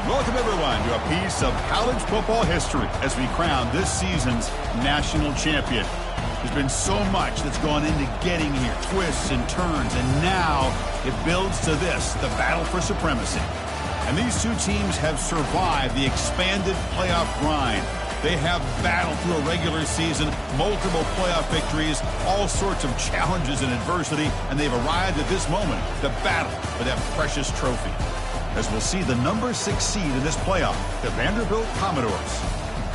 Welcome, everyone, to a piece of college football history as we crown this season's national champion. There's been so much that's gone into getting here, twists and turns, and now it builds to this, the battle for supremacy. And these two teams have survived the expanded playoff grind. They have battled through a regular season, multiple playoff victories, all sorts of challenges and adversity, and they've arrived at this moment, the battle for that precious trophy. As we'll see the number 6 seed in this playoff, the Vanderbilt Commodores,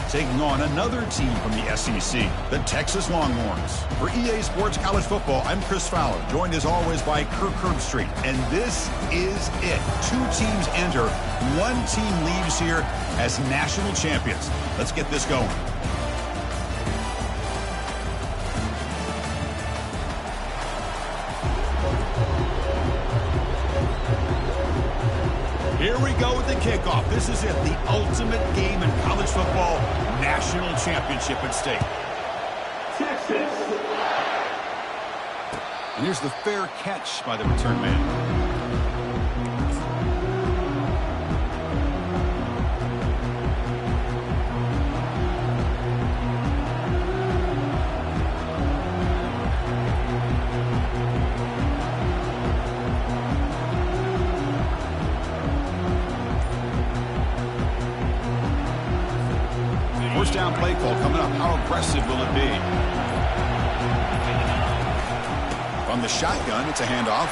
taking on another team from the SEC, the Texas Longhorns. For EA Sports College Football, I'm Chris Fowler, joined as always by Kirk Herbstreit. And this is it. 2 teams enter, 1 team leaves here as national champions. Let's get this going. Here we go with the kickoff. This is it, the ultimate game in college football, national championship at stake. Texas. And here's the fair catch by the return man. First down play call coming up. How aggressive will it be? From the shotgun, it's a handoff.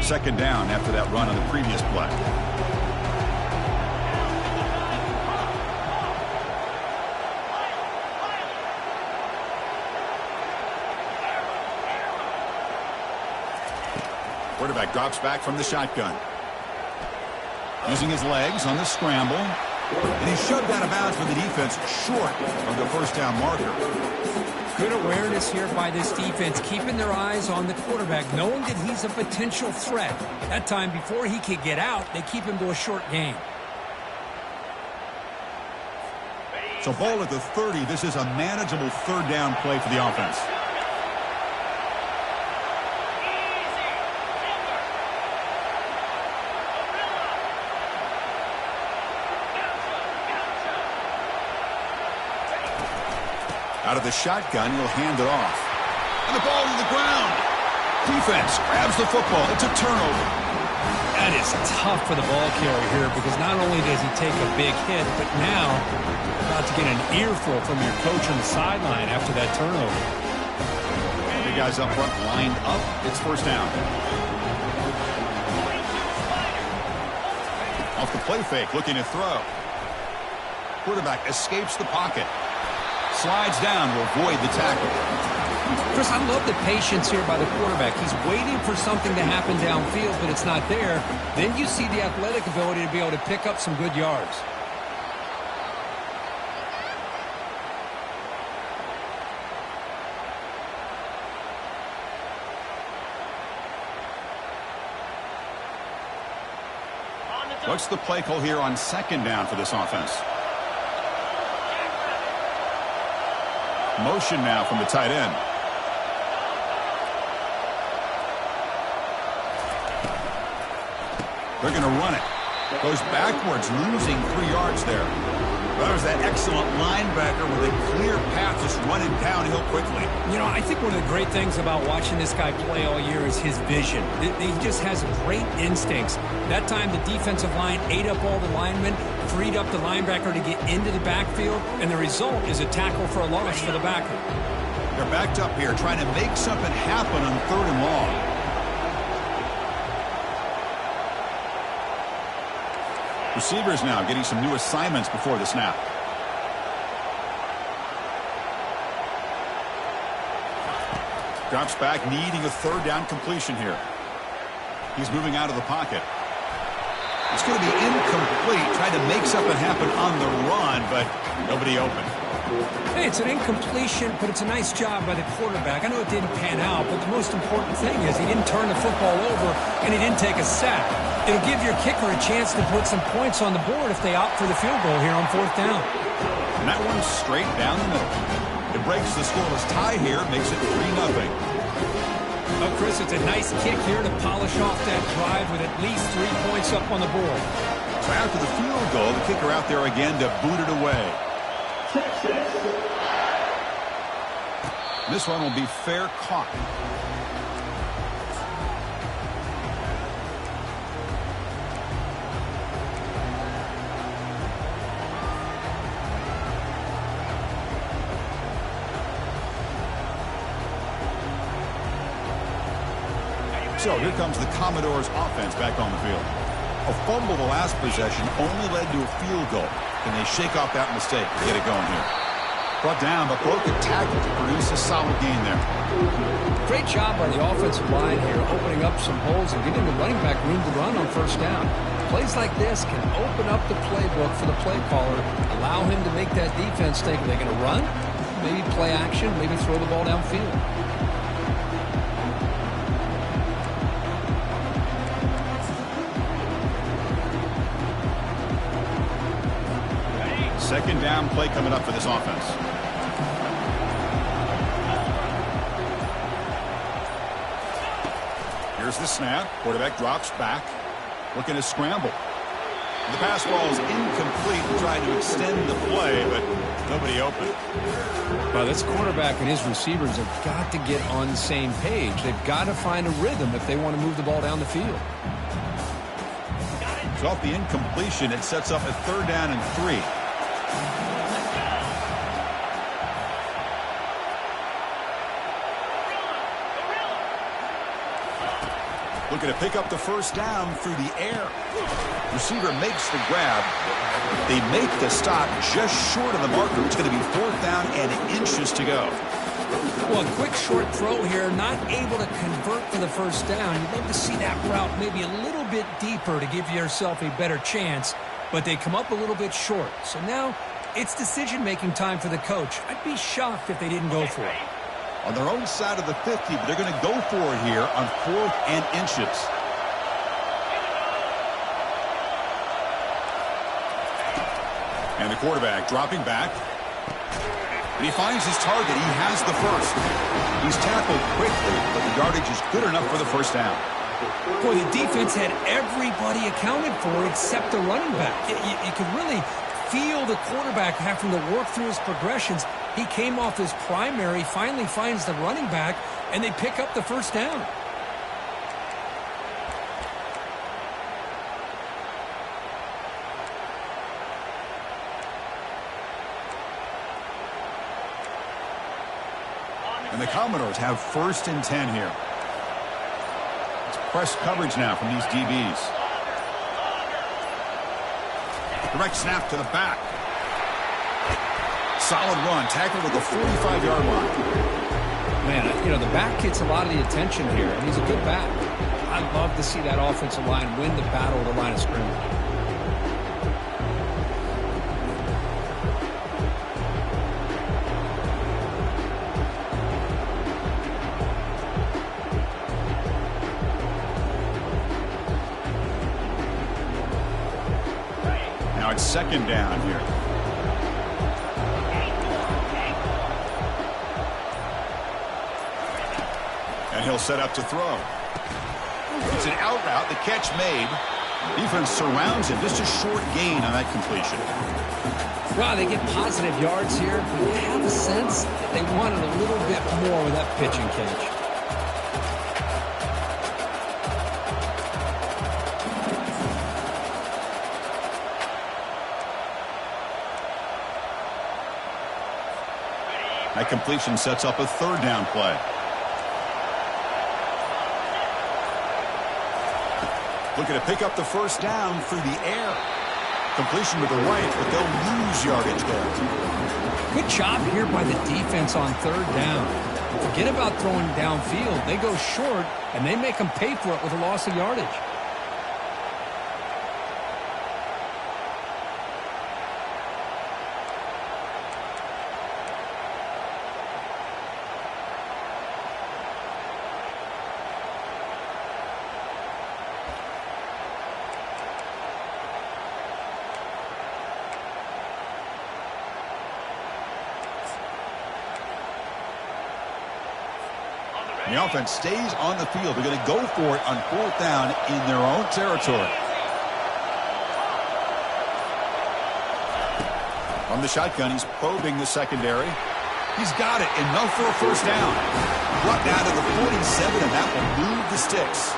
Second down after that run on the previous play. Quarterback drops back from the shotgun. Using his legs on the scramble. And he's shoved out of bounds for the defense short of the first down marker. Good awareness here by this defense, keeping their eyes on the quarterback, knowing that he's a potential threat. That time, before he could get out, they keep him to a short gain. So ball at the 30. This is a manageable third down play for the offense. Out of the shotgun, he'll hand it off. And the ball to the ground. Defense grabs the football. It's a turnover. That is tough for the ball carrier here because not only does he take a big hit, but now about to get an earful from your coach on the sideline after that turnover. The guys up front lined up. It's first down. Off the play fake, looking to throw. Quarterback escapes the pocket. Slides down to avoid the tackle. Chris, I love the patience here by the quarterback. He's waiting for something to happen downfield, but it's not there. Then you see the athletic ability to be able to pick up some good yards. What's the play call here on second down for this offense? Motion now from the tight end. They're going to run it. Goes backwards, losing 3 yards there. Well, there's that excellent linebacker with a clear path just running downhill quickly. You know, I think one of the great things about watching this guy play all year is his vision. He just has great instincts. That time the defensive line ate up all the linemen, freed up the linebacker to get into the backfield, and the result is a tackle for a loss for the backer. They're backed up here trying to make something happen on 3rd and long. Receivers now getting some new assignments before the snap. Drops back, needing a 3rd down completion here. He's moving out of the pocket. It's going to be incomplete. Trying to make something happen on the run, but nobody open. Hey, it's an incompletion, but it's a nice job by the quarterback. I know it didn't pan out, but the most important thing is he didn't turn the football over and he didn't take a sack. It'll give your kicker a chance to put some points on the board if they opt for the field goal here on 4th down. And that one's straight down the middle. It breaks the scoreless tie here, makes it 3-0. Oh, Chris, it's a nice kick here to polish off that drive with at least 3 points up on the board. So after the field goal, the kicker out there again to boot it away. This one will be fair caught. So here comes the Commodores offense back on the field. A fumble the last possession only led to a field goal. Can they shake off that mistake and get it going here? Brought down, but broke a tackle to produce a solid gain there. Great job by the offensive line here, opening up some holes and giving the running back room to run on 1st down. Plays like this can open up the playbook for the play caller, allow him to make that defense think, are they going to run? Maybe play action, maybe throw the ball downfield. 2nd down play coming up for this offense. Here's the snap. Quarterback drops back. Looking to scramble. The pass ball is incomplete. Trying to extend the play, but nobody open. Well, this quarterback and his receivers have got to get on the same page. They've got to find a rhythm if they want to move the ball down the field. So off the incompletion, it sets up a 3rd down and 3. Looking to pick up the 1st down through the air. Receiver makes the grab. They make the stop just short of the marker. It's going to be 4th down and inches to go. Well, a quick short throw here, not able to convert for the 1st down. You'd love to see that route maybe a little bit deeper to give yourself a better chance, but they come up a little bit short. So now it's decision-making time for the coach. I'd be shocked if they didn't go for it. On their own side of the 50, but they're going to go for it here on 4th and inches. And the quarterback dropping back. And he finds his target. He has the 1st. He's tackled quickly, but the yardage is good enough for the 1st down. Boy, the defense had everybody accounted for except the running back. You could really feel the quarterback having to work through his progressions. He came off his primary, finally finds the running back, and they pick up the 1st down. And the Commodores have 1st and 10 here. It's press coverage now from these DBs. Direct snap to the back. Solid run, tackled at the 45-yard line. Man, you know, the back gets a lot of the attention here, and he's a good back. I'd love to see that offensive line win the battle at the line of scrimmage. Now it's 2nd down here. And he'll set up to throw. It's an out route. The catch made. Defense surrounds him. Just a short gain on that completion. Well, they get positive yards here, but you have a sense that they wanted a little bit more with that pitch and catch. That completion sets up a third down play. Looking to pick up the first down through the air. Completion with the right, but they'll lose yardage there. Good job here by the defense on third down. Forget about throwing downfield. They go short, and they make them pay for it with a loss of yardage. The offense stays on the field. They're going to go for it on fourth down in their own territory. From the shotgun, he's probing the secondary. He's got it. Enough for a first down. Brought down to the 47, and that will move the sticks.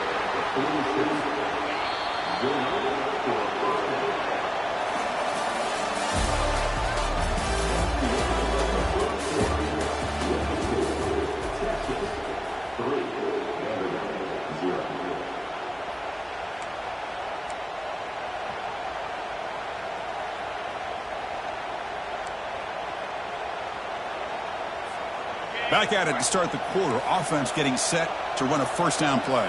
Back at it to start the quarter. Offense getting set to run a first down play.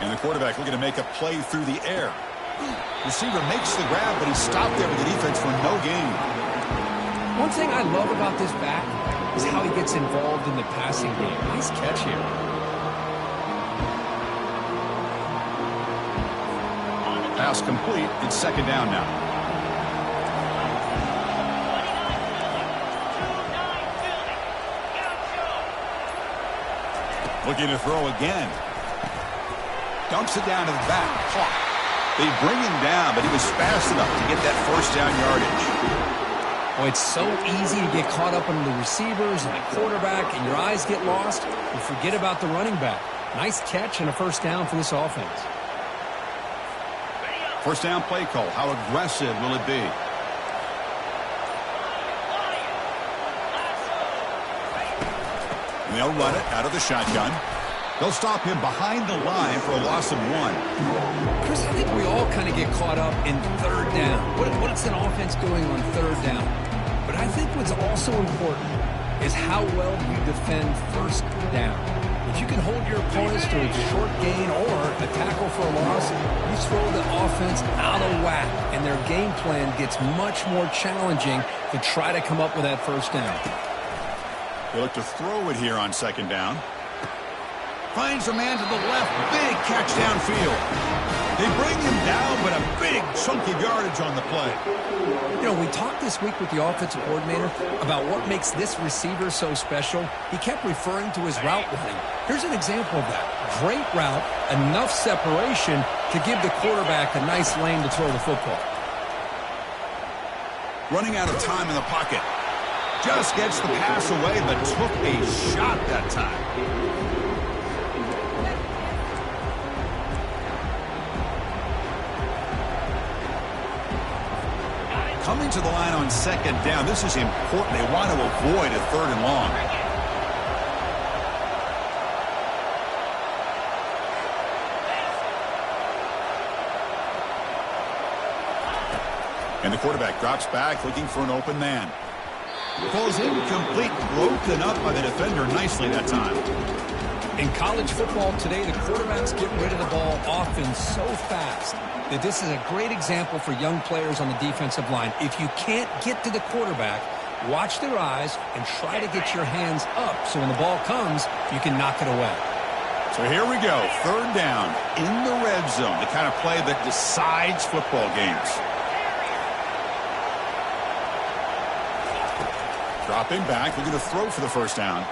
And the quarterback looking to make a play through the air. Receiver makes the grab, but he's stopped there with the defense for no gain. One thing I love about this back is how he gets involved in the passing game. Nice catch here. Pass complete. It's second down now. Looking to throw again. Dumps it down to the back. They bring him down, but he was fast enough to get that first down yardage. Oh, it's so easy to get caught up on the receivers and the quarterback, and your eyes get lost. You forget about the running back. Nice catch and a first down for this offense. First down play call. How aggressive will it be? And they'll run it out of the shotgun. They'll stop him behind the line for a loss of 1. Chris, I think we all kind of get caught up in third down. What's an offense doing on third down? But I think what's also important is how well you defend first down. If you can hold your opponents to a short gain or a tackle for a loss, you throw the offense out of whack, and their game plan gets much more challenging to try to come up with that first down. They look to throw it here on second down. Finds a man to the left. Big catch downfield. They bring him down, but a big chunk of yardage on the play. You know, we talked this week with the offensive coordinator about what makes this receiver so special. He kept referring to his route running. Here's an example of that. Great route, enough separation to give the quarterback a nice lane to throw the football. Running out of time in the pocket. Just gets the pass away, but took a shot that time. Coming to the line on second down. This is important. They want to avoid a third and long. And the quarterback drops back looking for an open man. Falls incomplete, broken up by the defender nicely that time. In college football today, the quarterbacks get rid of the ball often so fast that this is a great example for young players on the defensive line. If you can't get to the quarterback, watch their eyes and try to get your hands up so when the ball comes, you can knock it away. So here we go, third down in the red zone, the kind of play that decides football games. Dropping back, looking to throw for the first down.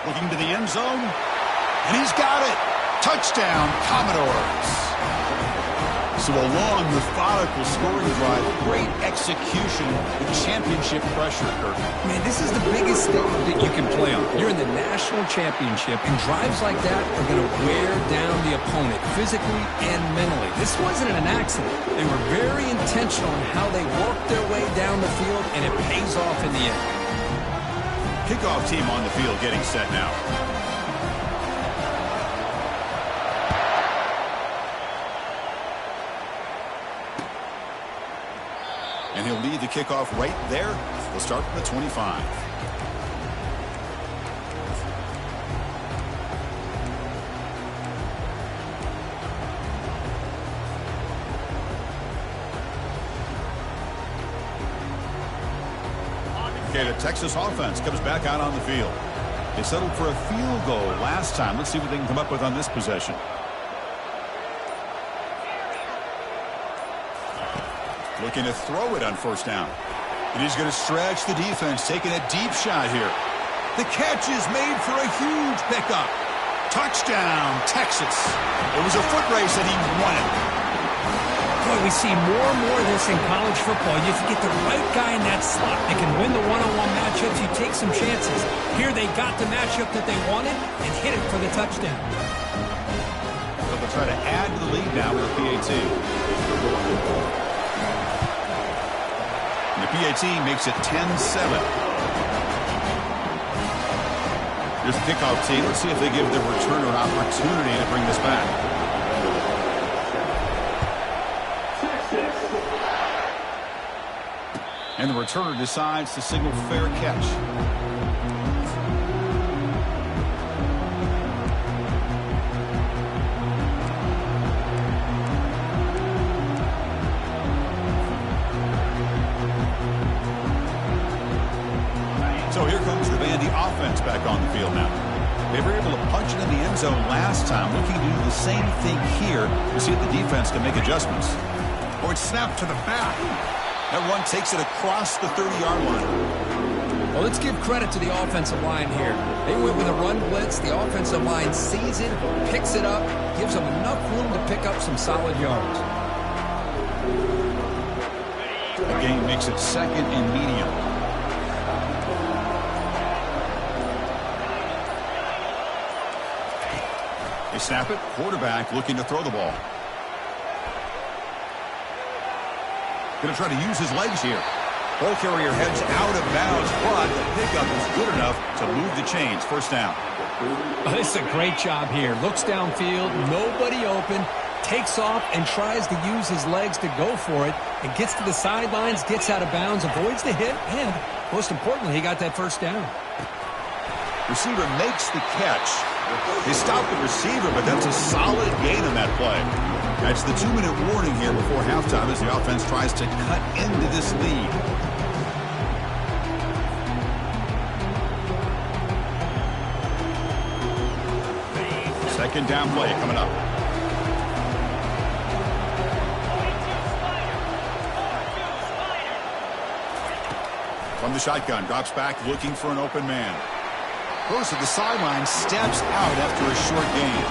Looking to the end zone, and he's got it. Touchdown, Commodores. So a long, methodical scoring drive, great execution with championship pressure, Kirk. Man, this is the biggest stage that you can play on. You're in the national championship, and drives like that are going to wear down the opponent physically and mentally. This wasn't an accident. They were very intentional in how they worked their way down the field, and it pays off in the end. Kickoff team on the field getting set now. And he'll lead the kickoff right there. We'll start from the 25. Okay, the Texas offense comes back out on the field. They settled for a field goal last time. Let's see what they can come up with on this possession. Looking to throw it on first down. And he's going to stretch the defense, taking a deep shot here. The catch is made for a huge pickup. Touchdown, Texas. It was a foot race and he won it. Boy, we see more and more of this in college football. You have to get the right guy in that slot. They can win the one-on-one matchups. You take some chances. Here they got the matchup that they wanted and hit it for the touchdown. So they'll try to add to the lead now with a PAT. And the PAT makes it 10-7. Here's the kickoff team. Let's see if they give the returner an opportunity to bring this back. And the returner decides to signal fair catch. So here comes the Vandy offense back on the field now. They were able to punch it in the end zone last time, looking to do the same thing here to see if the defense can make adjustments. Oh, it's snapped to the back. That run takes it across the 30-yard line. Well, let's give credit to the offensive line here. They went with a run blitz. The offensive line sees it, picks it up, gives them enough room to pick up some solid yards. The game makes it second and medium. They snap it. Quarterback looking to throw the ball. Going to try to use his legs here. Ball carrier heads out of bounds, but the pickup is good enough to move the chains. First down. Oh, this is a great job here. Looks downfield, nobody open, takes off and tries to use his legs to go for it, and gets to the sidelines, gets out of bounds, avoids the hit, and most importantly, he got that first down. Receiver makes the catch. They stop the receiver, but that's a solid gain on that play. That's the 2-minute warning here before halftime as the offense tries to cut into this lead. Second down play coming up. From the shotgun, drops back looking for an open man. Goes to the sideline, steps out after a short gain.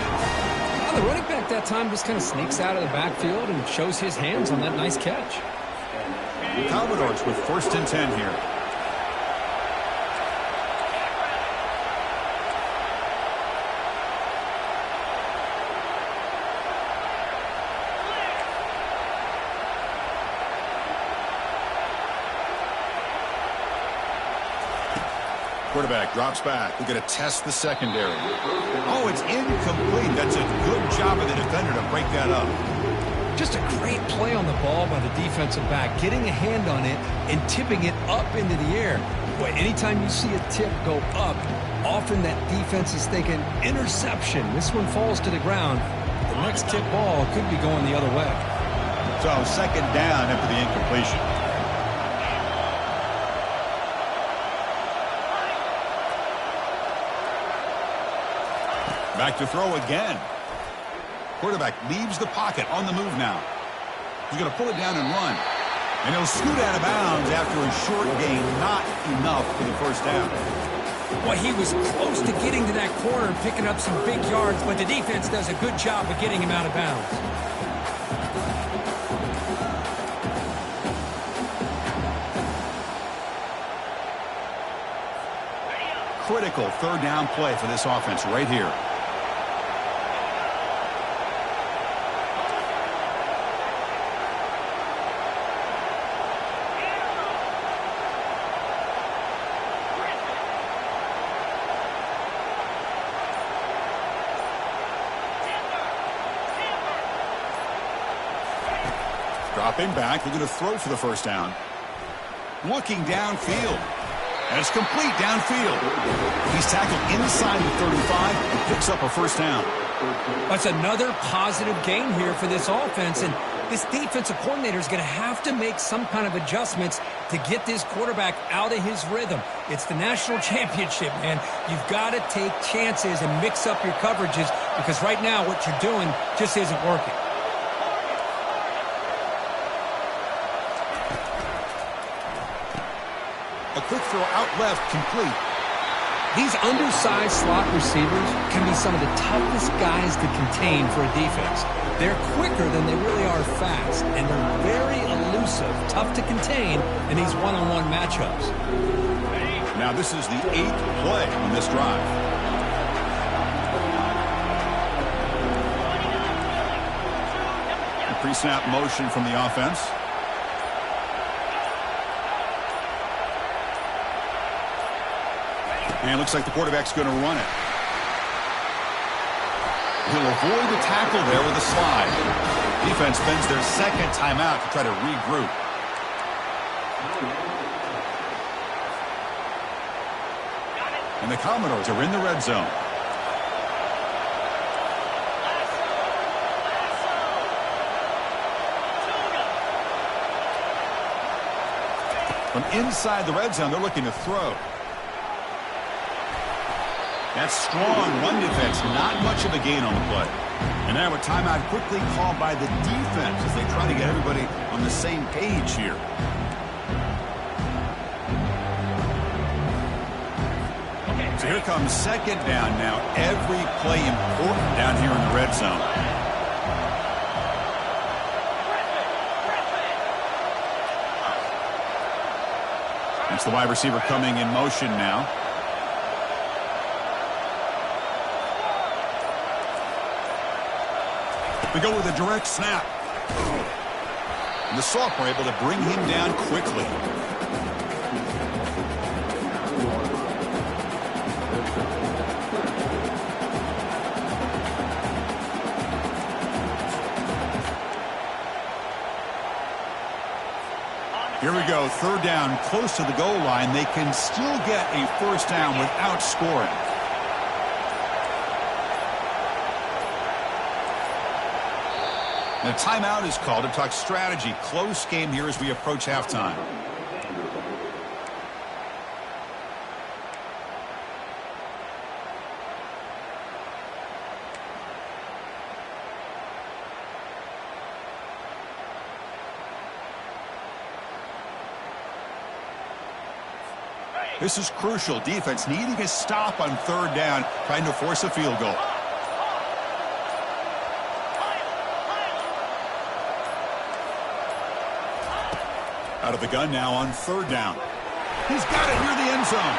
Well, the running back that time just kind of sneaks out of the backfield and shows his hands on that nice catch. Commodores with first and 10 here. Quarterback drops back. We're going to test the secondary. Oh, it's incomplete. That's a good job of the defender to break that up. Just a great play on the ball by the defensive back, getting a hand on it and tipping it up into the air. Boy, anytime you see a tip go up, often that defense is thinking interception. This one falls to the ground. The next tip ball could be going the other way. So second down after the incompletion. Back to throw again. Quarterback leaves the pocket on the move now. He's going to pull it down and run. And he'll scoot out of bounds after a short gain. Not enough for the first down. Well, he was close to getting to that corner and picking up some big yards, but the defense does a good job of getting him out of bounds. Critical third down play for this offense right here. Dropping back, they're going to throw for the first down. Looking downfield. And it's complete downfield. He's tackled inside the 35 and picks up a first down. That's another positive gain here for this offense, and this defensive coordinator is going to have to make some kind of adjustments to get this quarterback out of his rhythm. It's the national championship, man. You've got to take chances and mix up your coverages because right now what you're doing just isn't working. A quick throw out left, complete. These undersized slot receivers can be some of the toughest guys to contain for a defense. They're quicker than they really are fast, and they're very elusive, tough to contain in these one-on-one matchups. Now this is the 8th play on this drive. A pre-snap motion from the offense. And it looks like the quarterback's going to run it. He'll avoid the tackle there with a slide. Defense spends their second timeout to try to regroup. And the Commodores are in the red zone. From inside the red zone, they're looking to throw. That strong run defense, not much of a gain on the play. And now a timeout quickly called by the defense as they try to get everybody on the same page here. So here comes second down now. Every play important down here in the red zone. That's the wide receiver coming in motion now. We go with a direct snap. And the Sophomore able to bring him down quickly. Here we go, third down, close to the goal line. They can still get a first down without scoring. And a timeout is called to talk strategy. Close game here as we approach halftime. This is crucial. Defense needing a stop on third down, trying to force a field goal. Out of the gun now on third down. He's got it near the end zone.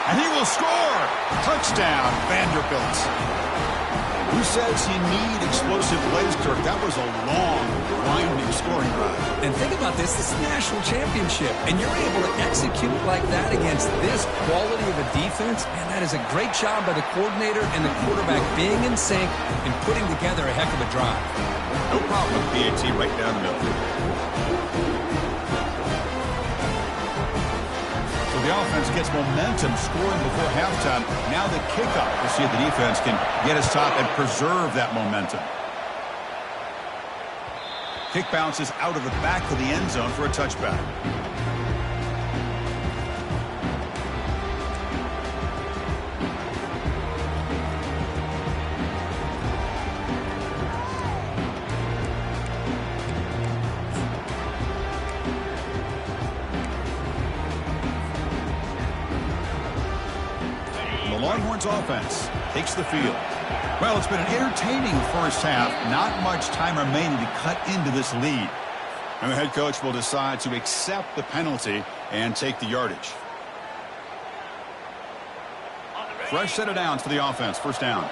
And he will score. Touchdown, Vanderbilt. Who says you need explosive plays, Kirk? That was a long, winding scoring drive. And think about this. This is a national championship. And you're able to execute like that against this quality of a defense. Man, that is a great job by the coordinator and the quarterback being in sync and putting together a heck of a drive. No problem with PAT right down the middle. The offense gets momentum scoring before halftime. Now the kickoff. We'll see if the defense can get a stop and preserve that momentum. Kick bounces out of the back of the end zone for a touchback. Longhorns offense takes the field. Well, it's been an entertaining first half. Not much time remaining to cut into this lead. And the head coach will decide to accept the penalty and take the yardage. Fresh set of downs for the offense. First down.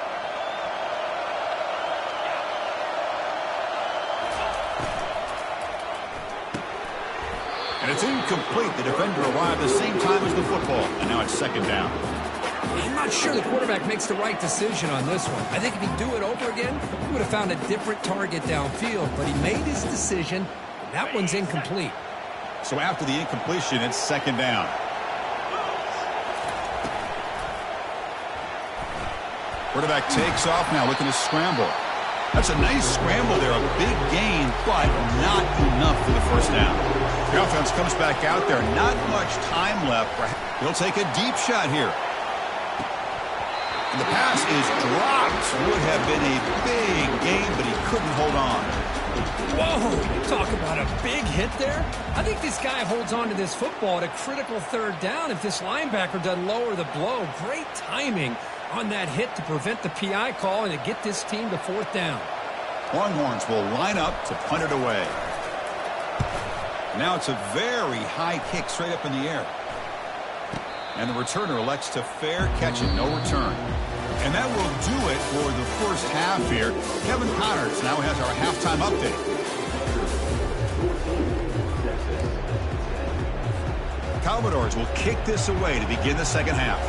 And it's incomplete. The defender arrived the same time as the football. And now it's second down. I'm not sure the quarterback makes the right decision on this one. I think if he'd do it over again, he would have found a different target downfield. But he made his decision. That one's incomplete. So after the incompletion, it's second down. Quarterback takes off now, looking to scramble. That's a nice scramble there, a big gain, but not enough for the first down. The offense comes back out there, not much time left. He'll take a deep shot here. And the pass is dropped. Would have been a big gain, but he couldn't hold on. Whoa, talk about a big hit there. I think this guy holds on to this football at a critical third down if this linebacker doesn't lower the blow. Great timing on that hit to prevent the PI call and to get this team to fourth down. Longhorns will line up to punt it away. Now it's a very high kick straight up in the air. And the returner elects to fair catch it, no return. And that will do it for the first half here. Kevin Connors now has our halftime update. Commodores will kick this away to begin the second half.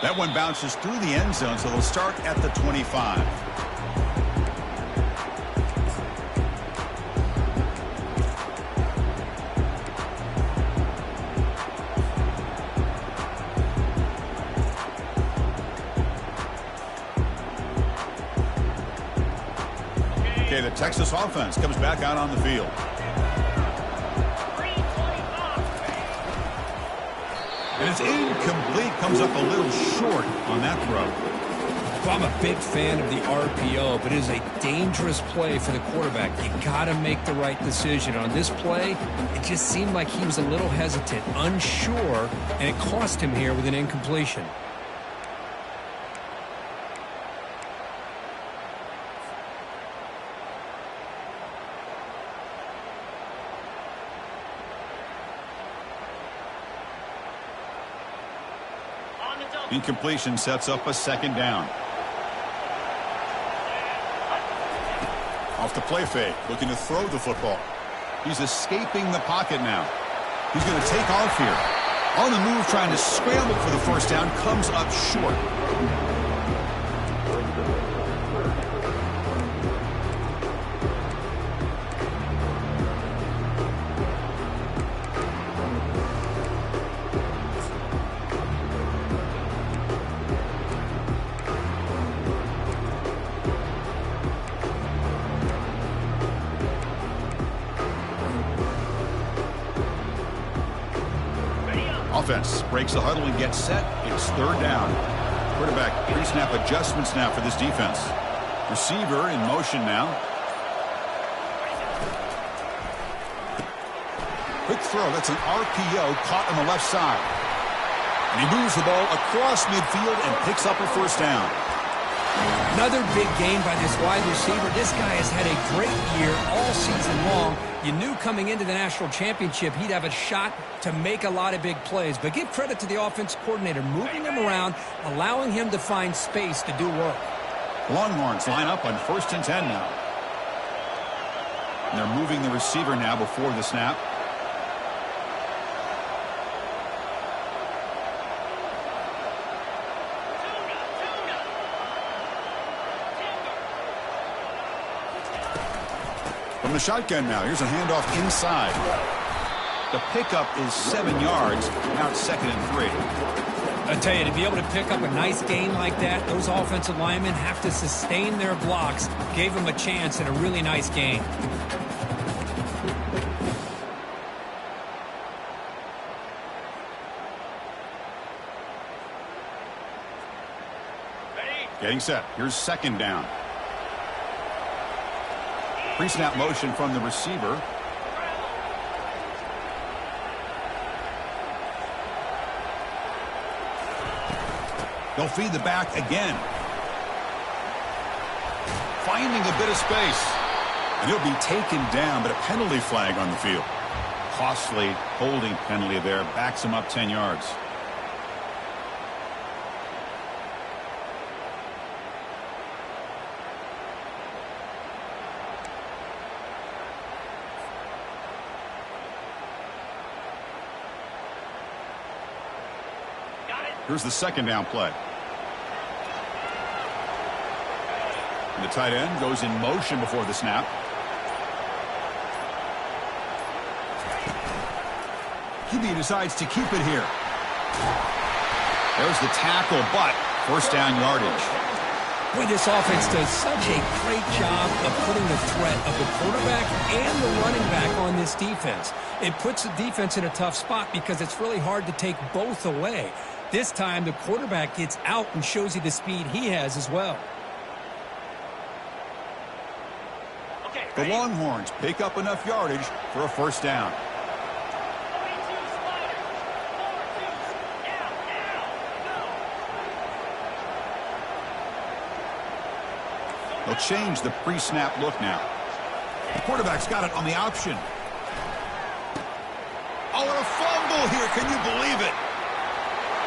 That one bounces through the end zone, so they'll start at the 25. Okay, the Texas offense comes back out on the field. And it's incomplete, comes up a little short on that throw. Well, I'm a big fan of the RPO, but it is a dangerous play for the quarterback. You got to make the right decision. On this play, it just seemed like he was a little hesitant, unsure, and it cost him here with an incompletion. Incompletion sets up a second down. Off the play fake, looking to throw the football. He's escaping the pocket now. He's going to take off here. On the move, trying to scramble for the first down, comes up short. Offense breaks the huddle and gets set. It's third down. Quarterback pre-snap adjustments now for this defense. Receiver in motion now. Quick throw. That's an RPO caught on the left side. And he moves the ball across midfield and picks up a first down. Another big gain by this wide receiver. This guy has had a great year all season long. You knew coming into the national championship he'd have a shot to make a lot of big plays. But give credit to the offense coordinator, moving him around, allowing him to find space to do work. Longhorns line up on 1st and 10 now. And they're moving the receiver now before the snap. From the shotgun now, here's a handoff inside. The pickup is 7 yards. Now it's 2nd and 3. I tell you, to be able to pick up a nice gain like that, those offensive linemen have to sustain their blocks. Gave them a chance and a really nice gain. Getting set. Here's 2nd down. Pre-snap motion from the receiver. They'll feed the back again. Finding a bit of space. And he'll be taken down, but a penalty flag on the field. Costly holding penalty there. Backs him up 10 yards. Here's the second down play. And the tight end goes in motion before the snap. QB decides to keep it here. There's the tackle, but first down yardage. Boy, this offense does such a great job of putting the threat of the quarterback and the running back on this defense. It puts the defense in a tough spot because it's really hard to take both away. This time, the quarterback gets out and shows you the speed he has as well. The Longhorns pick up enough yardage for a first down. They'll change the pre-snap look now. The quarterback's got it on the option. Oh, and a fumble here. Can you believe it?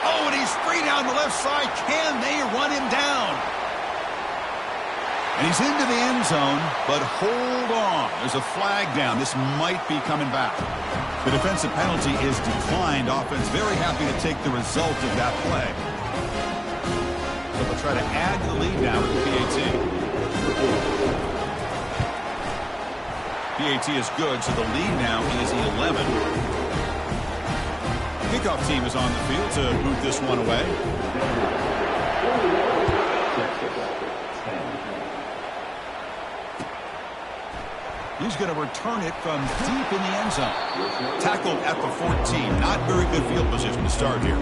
Oh, and he's free down the left side. Can they run him down? And he's into the end zone, but hold on. There's a flag down. This might be coming back. The defensive penalty is declined. Offense very happy to take the result of that play. So they'll try to add to the lead now with the PAT. PAT is good, so the lead now is 11. Kickoff team is on the field to boot this one away. He's going to return it from deep in the end zone. Tackled at the 14. Not very good field position to start here.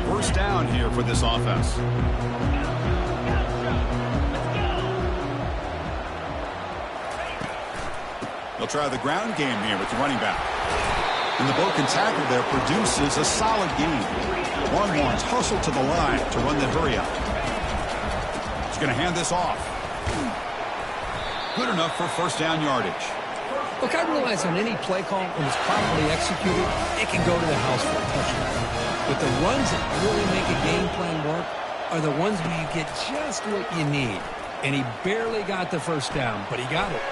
First down here for this offense. They'll try the ground game here with the running back. And the broken tackle there produces a solid gain. Longhorns hustle to the line to run the hurry up. He's going to hand this off. Good enough for first down yardage. Look, I realize on any play call, when it's properly executed, it can go to the house for a touchdown. But the runs that really make a game plan work are the ones where you get just what you need. And he barely got the first down, but he got it.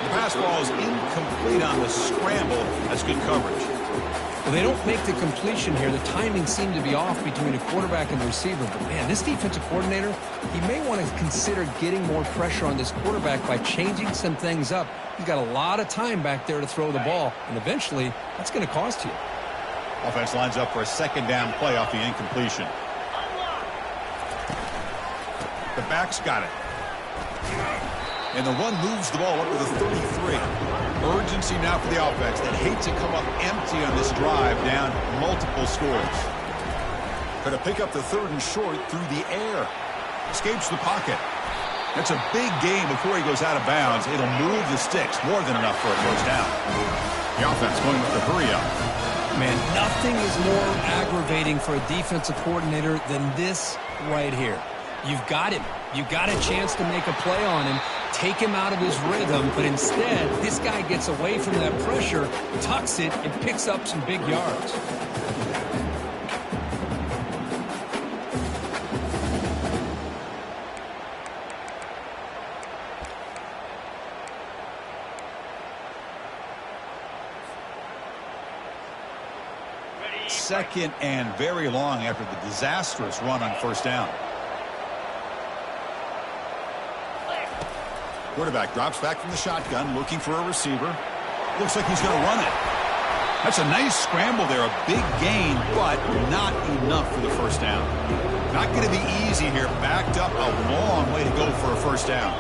The pass ball is incomplete on the scramble. That's good coverage. Well, they don't make the completion here. The timing seemed to be off between a quarterback and the receiver. But, man, this defensive coordinator, he may want to consider getting more pressure on this quarterback by changing some things up. He's got a lot of time back there to throw the ball, and eventually that's going to cost you. Offense lines up for a second down play off the incompletion. The back's got it. And the run moves the ball up to the 33. Urgency now for the offense that hates to come up empty on this drive, down multiple scores. Going to pick up the third and short through the air. Escapes the pocket. That's a big gain before he goes out of bounds. It'll move the sticks, more than enough for a first down. The offense going with the hurry up. Man, nothing is more aggravating for a defensive coordinator than this right here. You've got him. You've got a chance to make a play on him, take him out of his rhythm, but instead, this guy gets away from that pressure, tucks it, and picks up some big yards. Second and very long after the disastrous run on first down. Quarterback drops back from the shotgun, looking for a receiver. Looks like he's going to run it. That's a nice scramble there, a big gain, but not enough for the first down. Not going to be easy here. Backed up a long way to go for a first down.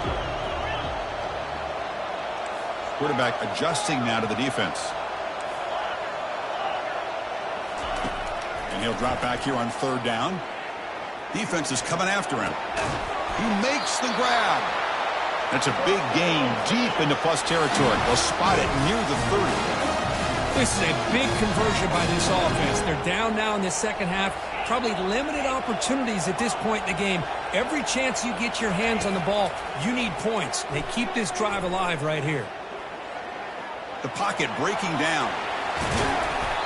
Quarterback adjusting now to the defense. And he'll drop back here on third down. Defense is coming after him. He makes the grab. That's a big gain deep into plus territory. They'll spot it near the 30. This is a big conversion by this offense. They're down now in the second half. Probably limited opportunities at this point in the game. Every chance you get your hands on the ball, you need points. They keep this drive alive right here. The pocket breaking down.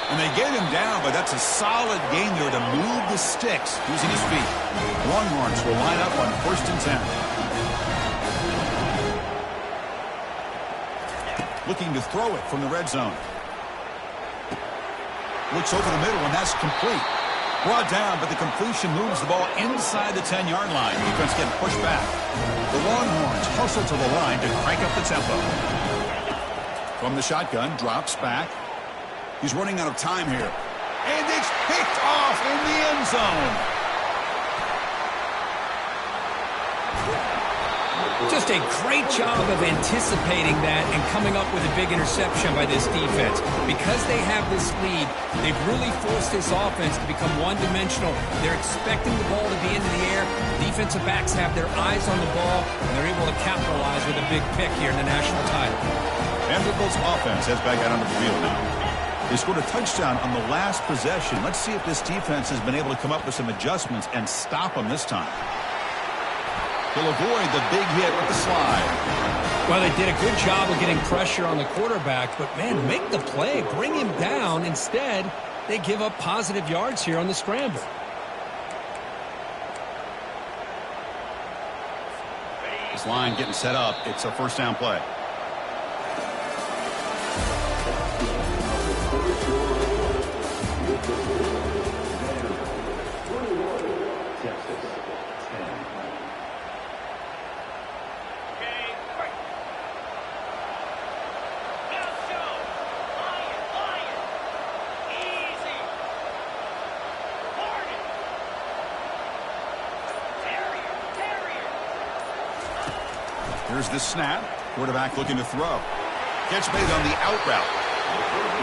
And they get him down, but that's a solid gain there to move the sticks using his feet. Longhorns will line up on 1st and 10. Looking to throw it from the red zone. Looks over the middle, and that's complete. Brought down, but the completion moves the ball inside the 10-yard line. Defense getting pushed back. The Longhorns hustle to the line to crank up the tempo. From the shotgun, drops back. He's running out of time here. And it's picked off in the end zone. Just a great job of anticipating that and coming up with a big interception by this defense. Because they have this lead, they've really forced this offense to become one-dimensional. They're expecting the ball to be into the air. Defensive backs have their eyes on the ball, and they're able to capitalize with a big pick here in the national title. Vanderbilt's offense has back out onto the field now. They scored a touchdown on the last possession. Let's see if this defense has been able to come up with some adjustments and stop them this time. He'll avoid the big hit with the slide. Well, they did a good job of getting pressure on the quarterback, but, man, make the play, bring him down. Instead, they give up positive yards here on the scramble. This line getting set up. It's a 1st down play. Here's the snap. Quarterback looking to throw. Catch made on the out route.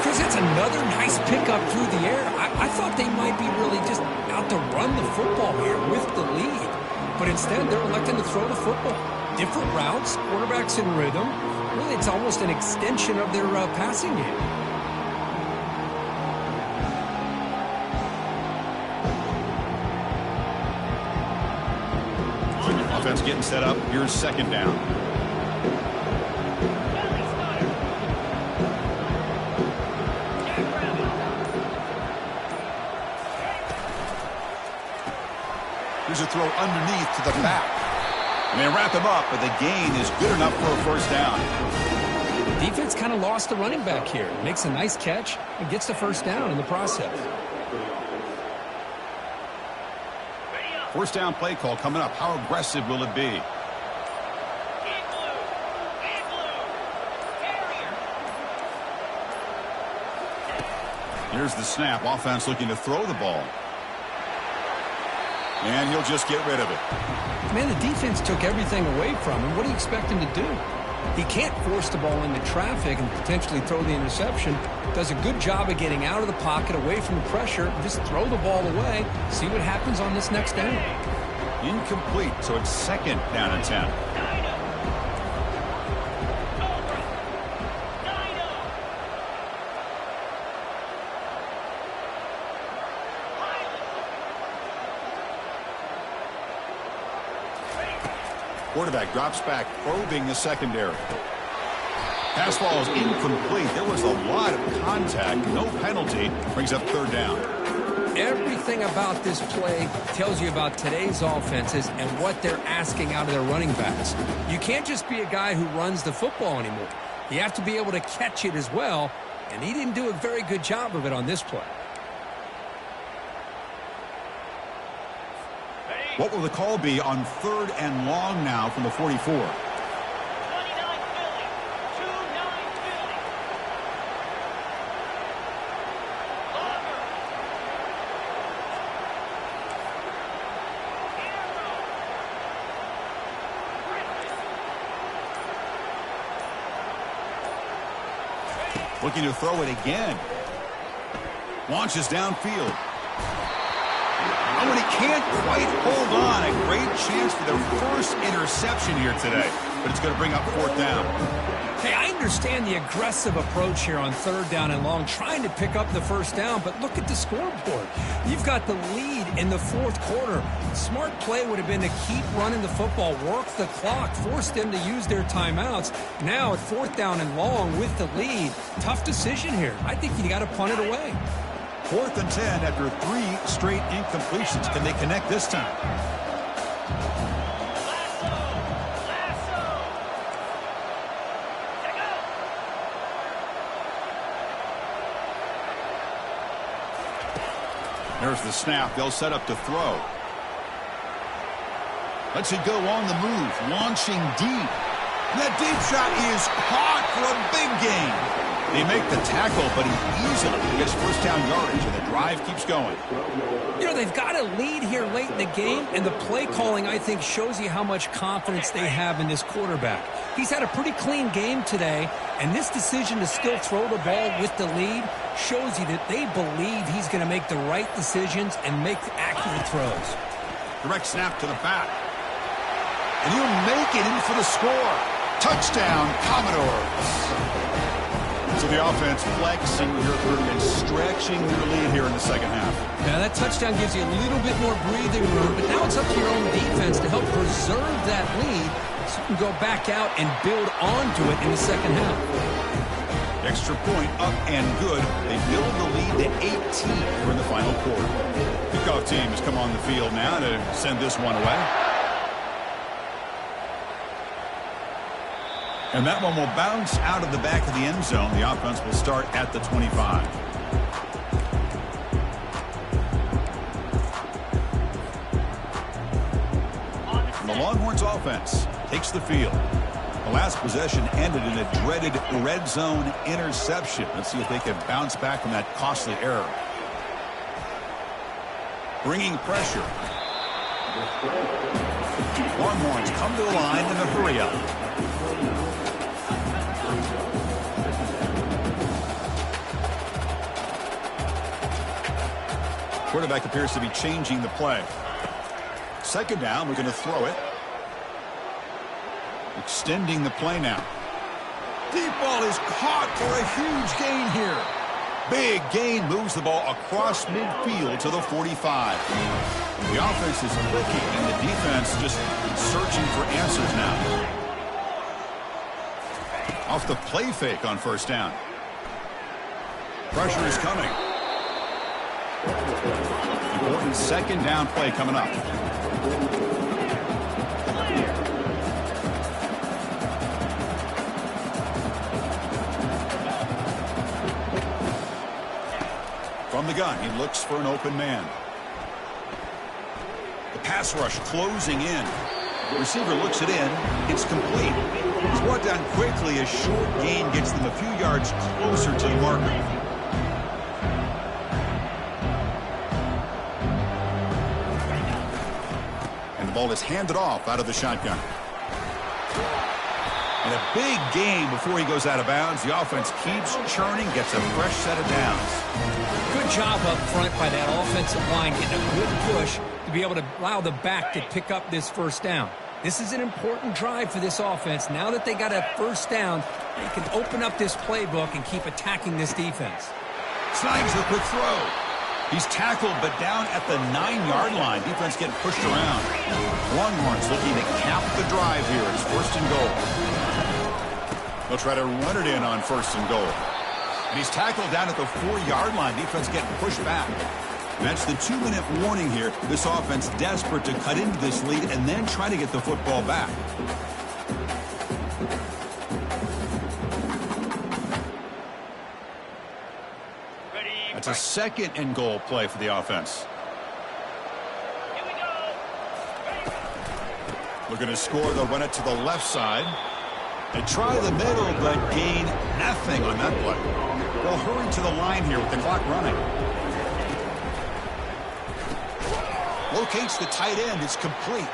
Chris, it's another nice pickup through the air. I thought they might be really just out to run the football here with the lead. But instead, they're electing to throw the football. Different routes, quarterbacks in rhythm. Really, it's almost an extension of their passing game. Offense getting set up. Here's 2nd down. Here's a throw underneath to the back. And they wrap him up, but the gain is good enough for a 1st down. The defense kind of lost the running back here. Makes a nice catch and gets the 1st down in the process. 1st down play call coming up. How aggressive will it be? Here's the snap. Offense looking to throw the ball. And he'll just get rid of it. Man, the defense took everything away from him. What do you expect him to do? He can't force the ball into traffic and potentially throw the interception. Does a good job of getting out of the pocket, away from the pressure. Just throw the ball away. See what happens on this next down. Incomplete, so it's 2nd down and 10. Quarterback drops back, probing the secondary. Pass ball is incomplete. There was a lot of contact. No penalty. Brings up 3rd down. Everything about this play tells you about today's offenses and what they're asking out of their running backs. You can't just be a guy who runs the football anymore. You have to be able to catch it as well, and he didn't do a very good job of it on this play. What will the call be on 3rd and long now from the 44? Looking to throw it again. Launches downfield. Oh, and he can't quite hold on. A great chance for their first interception here today. But it's going to bring up fourth down. Hey, I understand the aggressive approach here on third down and long, trying to pick up the first down, but look at the scoreboard. You've got the lead in the fourth quarter. Smart play would have been to keep running the football, work the clock, force them to use their timeouts. Now at fourth down and long with the lead, tough decision here. I think you got to punt it away. 4th and 10 after 3 straight incompletions. Can they connect this time? There's the snap. They'll set up to throw. Let's it go on the move. Launching deep. That deep shot is caught for a big gain. They make the tackle, but he easily gets first down yardage, and the drive keeps going. You know, they've got a lead here late in the game, and the play calling, I think, shows you how much confidence they have in this quarterback. He's had a pretty clean game today, and this decision to still throw the ball with the lead shows you that they believe he's going to make the right decisions and make accurate throws. Direct snap to the back. And he'll make it in for the score. Touchdown, Commodores. So the offense flexing and stretching their lead here in the second half. Now that touchdown gives you a little bit more breathing room, but now it's up to your own defense to help preserve that lead so you can go back out and build onto it in the second half. Extra point up and good. They build the lead to 18 here in the final quarter. Kickoff team has come on the field now to send this one away. And that one will bounce out of the back of the end zone. The offense will start at the 25. And the Longhorns offense takes the field. The last possession ended in a dreaded red zone interception. Let's see if they can bounce back from that costly error. Bringing pressure. Longhorns come to the line in a hurry-up. Quarterback appears to be changing the play. Second down, we're going to throw it. Extending the play now. Deep ball is caught for a huge gain here. Big gain moves the ball across midfield to the 45. The offense is clicking and the defense just searching for answers now. Off the play fake on first down. Pressure is coming. Important second down play coming up. From the gun, he looks for an open man. The pass rush closing in. The receiver looks it in. It's complete. He's brought down quickly. A short gain gets them a few yards closer to the marker. Ball is handed off out of the shotgun. And a big gain before he goes out of bounds. The offense keeps churning, gets a fresh set of downs. Good job up front by that offensive line, getting a good push to be able to allow the back to pick up this first down. This is an important drive for this offense. Now that they got a first down, they can open up this playbook and keep attacking this defense. Snags the quick throw. He's tackled, but down at the 9-yard line. Defense getting pushed around. Longhorns looking to cap the drive here. It's first and goal. They'll try to run it in on first and goal. And he's tackled down at the 4-yard line. Defense getting pushed back. And that's the 2-minute warning here. This offense desperate to cut into this lead and then try to get the football back. It's a second and goal play for the offense. Looking to score, they'll run it to the left side. They try the middle, but gain nothing on that play. They'll hurry to the line here with the clock running. Locates the tight end. It's complete.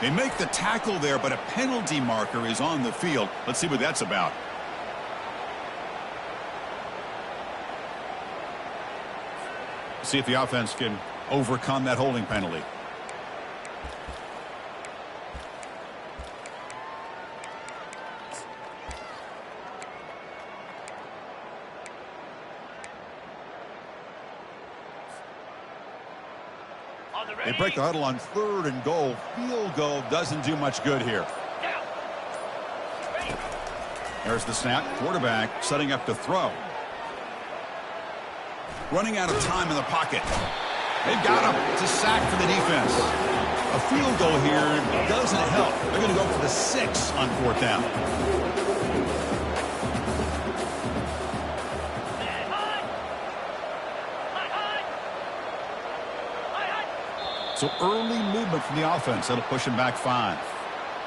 They make the tackle there, but a penalty marker is on the field. Let's see what that's about. See if the offense can overcome that holding penalty. They break the huddle on 3rd and goal. Field goal doesn't do much good here. There's the snap. Quarterback setting up to throw. Running out of time in the pocket. They've got him. It's a sack for the defense. A field goal here doesn't help. They're going to go for the 6 on 4th down. So early movement from the offense. That'll push him back 5.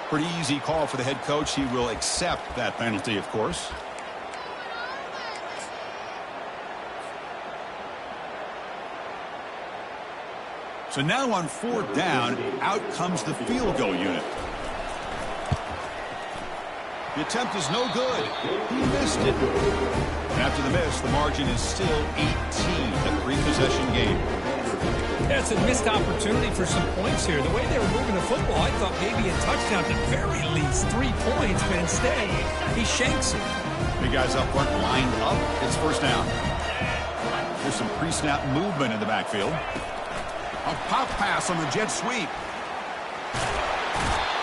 Pretty easy call for the head coach. He will accept that penalty, of course. So now on 4th down, out comes the field goal unit. The attempt is no good. He missed it. And after the miss, the margin is still 18, a 3-possession game. That's a missed opportunity for some points here. The way they were moving the football, I thought maybe a touchdown, at the very least 3 points, but instead he shanks it. Big guys up front lined up. It's 1st down. There's some pre-snap movement in the backfield. A pop pass on the jet sweep.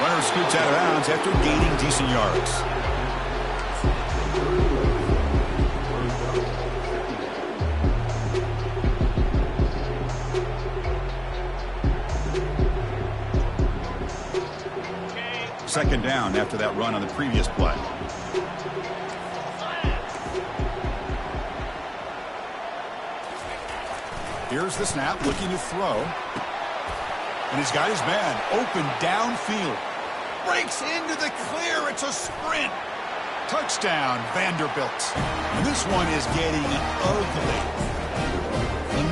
Runner scoots out of bounds after gaining decent yards. Second down after that run on the previous play. Here's the snap, looking to throw. And he's got his man open downfield. Breaks into the clear. It's a sprint. Touchdown, Vanderbilt. And this one is getting ugly.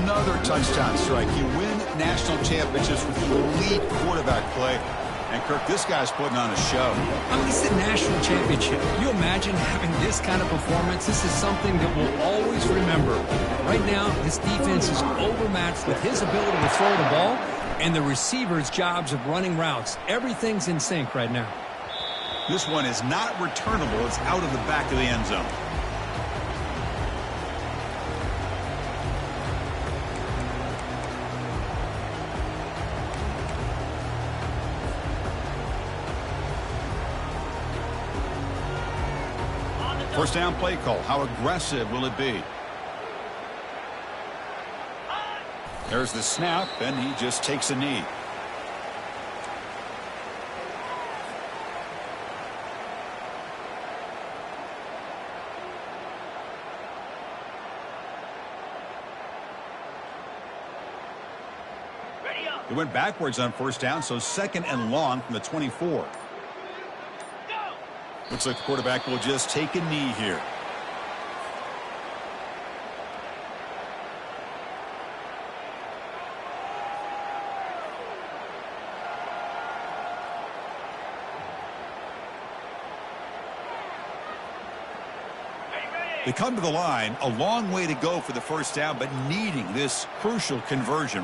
Another touchdown strike. You win national championships with elite quarterback play. And, Kirk, this guy's putting on a show. I mean, it's a national championship. You imagine having this kind of performance? This is something that we'll always remember. Right now, this defense is overmatched with his ability to throw the ball and the receivers' jobs of running routes. Everything's in sync right now. This one is not returnable. It's out of the back of the end zone. First down play call. How aggressive will it be? There's the snap, and he just takes a knee. He went backwards on 1st down, so 2nd and long from the 24. Looks like the quarterback will just take a knee here. They come to the line, a long way to go for the 1st down, but needing this crucial conversion.